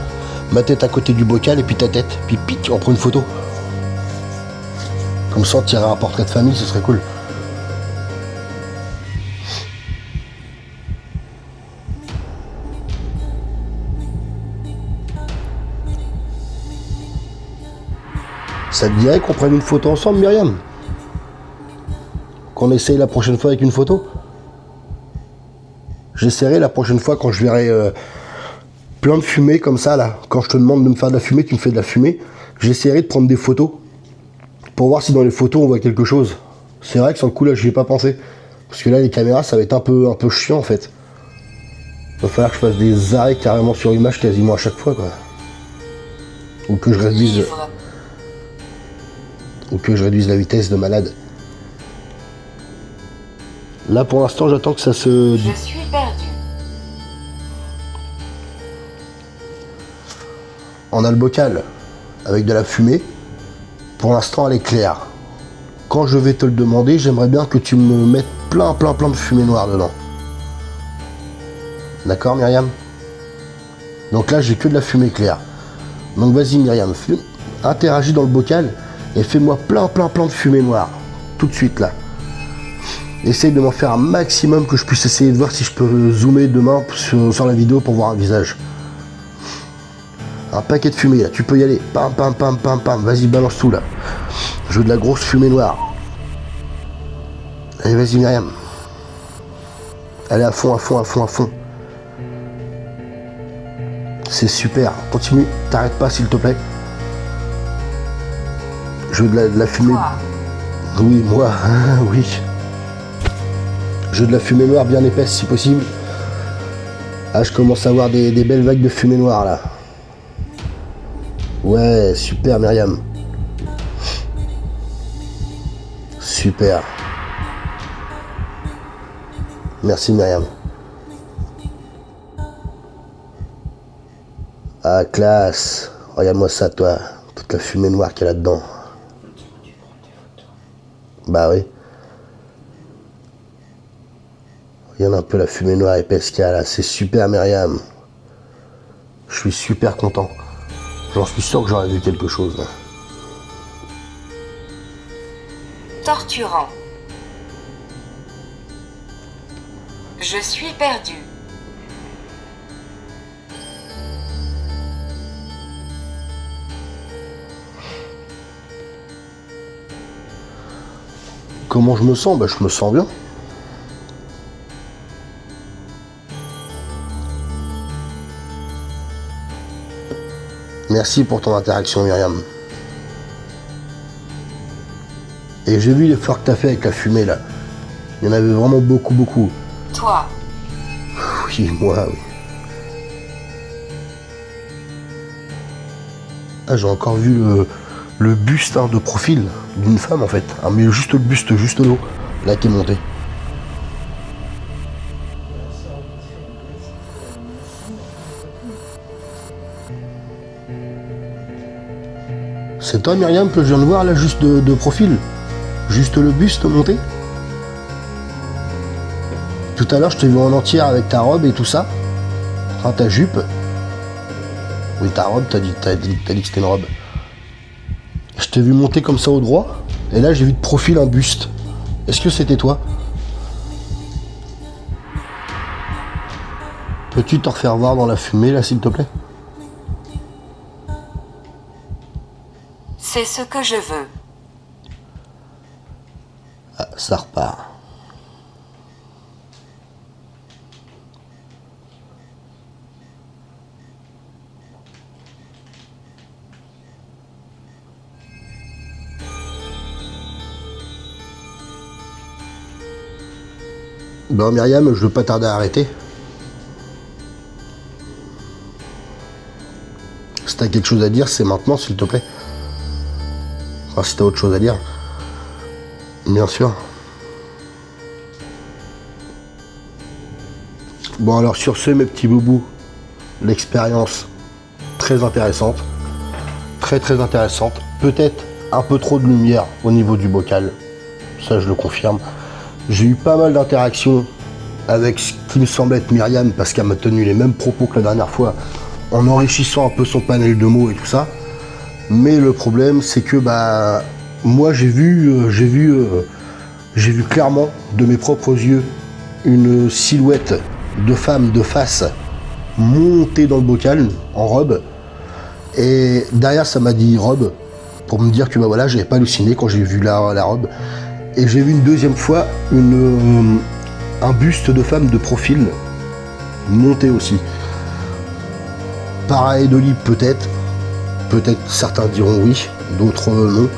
Speaker 1: Ma tête à côté du bocal et puis ta tête. Puis pic, on prend une photo. Comme ça, on tirera un portrait de famille, ce serait cool. Ça te dirait qu'on prenne une photo ensemble, Myriam? Qu'on essaye la prochaine fois avec une photo? J'essaierai la prochaine fois quand je verrai plein de fumée comme ça, là. Quand je te demande de me faire de la fumée, tu me fais de la fumée. J'essaierai de prendre des photos pour voir si dans les photos on voit quelque chose. C'est vrai que sur le coup là, j'y ai pas pensé. Parce que là, les caméras, ça va être un peu chiant en fait. Il va falloir que je fasse des arrêts carrément sur image quasiment à chaque fois, quoi. Ou que je réduise.
Speaker 3: Livre.
Speaker 1: Ou que je réduise la vitesse de malade. Là pour l'instant j'attends que ça se...
Speaker 3: Je suis perdu.
Speaker 1: On a le bocal avec de la fumée. Pour l'instant elle est claire. Quand je vais te le demander, j'aimerais bien que tu me mettes plein de fumée noire dedans. D'accord, Myriam? Donc là j'ai que de la fumée claire. Donc vas-y, Myriam, interagis dans le bocal et fais-moi plein de fumée noire. Tout de suite là. Essaye de m'en faire un maximum que je puisse essayer de voir si je peux zoomer demain sur la vidéo pour voir un visage. Un paquet de fumée là, tu peux y aller. Pam. Vas-y, balance tout là. Je veux de la grosse fumée noire. Allez, vas-y, Myriam. Allez, à fond. C'est super. Continue. T'arrêtes pas, s'il te plaît. Je veux de la fumée.
Speaker 3: Toi.
Speaker 1: Oui, moi. Oui. Je veux de la fumée noire bien épaisse, si possible. Ah, je commence à avoir des belles vagues de fumée noire, là. Ouais, super, Myriam. Super. Merci, Myriam. Ah, classe. Regarde-moi ça, toi. Toute la fumée noire qu'il y a là-dedans. Bah oui. Regarde un peu la fumée noire épaisse qu'il y a là. C'est super, Myriam. Je suis super content. J'en suis sûr que j'aurais vu quelque chose. Là.
Speaker 3: Torturant. Je suis perdu.
Speaker 1: Comment je me sens? Bah, je me sens bien. Merci pour ton interaction, Myriam. Et j'ai vu l'effort que t'as fait avec la fumée, là. Il y en avait vraiment beaucoup, beaucoup.
Speaker 3: Toi.
Speaker 1: Oui, moi, oui. Ah, j'ai encore vu le buste de profil d'une femme, en fait. Ah, mais juste le buste, juste l'eau, là, qui est monté. C'est toi, Myriam, que je viens de voir, là, juste de profil? Juste le buste monté? Tout à l'heure, je t'ai vu en entière avec ta robe et tout ça. Enfin, ta jupe. Oui, ta robe, t'as dit que c'était une robe. Je t'ai vu monter comme ça au droit. Et là, j'ai vu de profil un buste. Est-ce que c'était toi? Peux-tu t'en refaire voir dans la fumée, là, s'il te plaît?
Speaker 3: C'est ce que je veux.
Speaker 1: Ah, ça repart. Bon, Myriam, je veux pas tarder à arrêter. Si t'as quelque chose à dire, c'est maintenant, s'il te plaît. Enfin, si t'as autre chose à dire. Bien sûr. Bon, alors sur ce, mes petits boubous, l'expérience très intéressante. Très, très intéressante. Peut-être un peu trop de lumière au niveau du bocal. Ça, je le confirme. J'ai eu pas mal d'interactions avec ce qui me semble être Myriam, parce qu'elle m'a tenu les mêmes propos que la dernière fois, en enrichissant un peu son panel de mots et tout ça. Mais le problème, c'est que bah moi j'ai vu clairement de mes propres yeux une silhouette de femme de face monter dans le bocal en robe. Et derrière, ça m'a dit robe, pour me dire que bah voilà, j'avais pas halluciné quand j'ai vu la robe. Et j'ai vu une deuxième fois un buste de femme de profil monter aussi. Pareil de libre peut-être. Peut-être certains diront oui, d'autres non.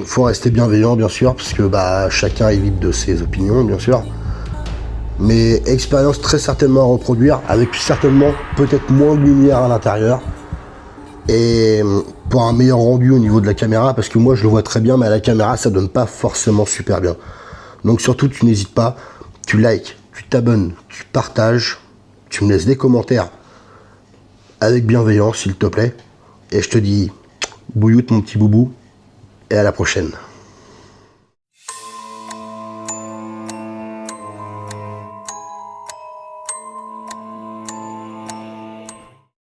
Speaker 1: Faut rester bienveillant bien sûr, parce que bah, chacun est libre de ses opinions bien sûr. Mais expérience très certainement à reproduire, avec certainement peut-être moins de lumière à l'intérieur. Et pour un meilleur rendu au niveau de la caméra, parce que moi je le vois très bien, mais à la caméra ça donne pas forcément super bien. Donc surtout tu n'hésites pas, tu likes, tu t'abonnes, tu partages, tu me laisses des commentaires avec bienveillance s'il te plaît. Et je te dis bouilloute mon petit boubou, et à la prochaine.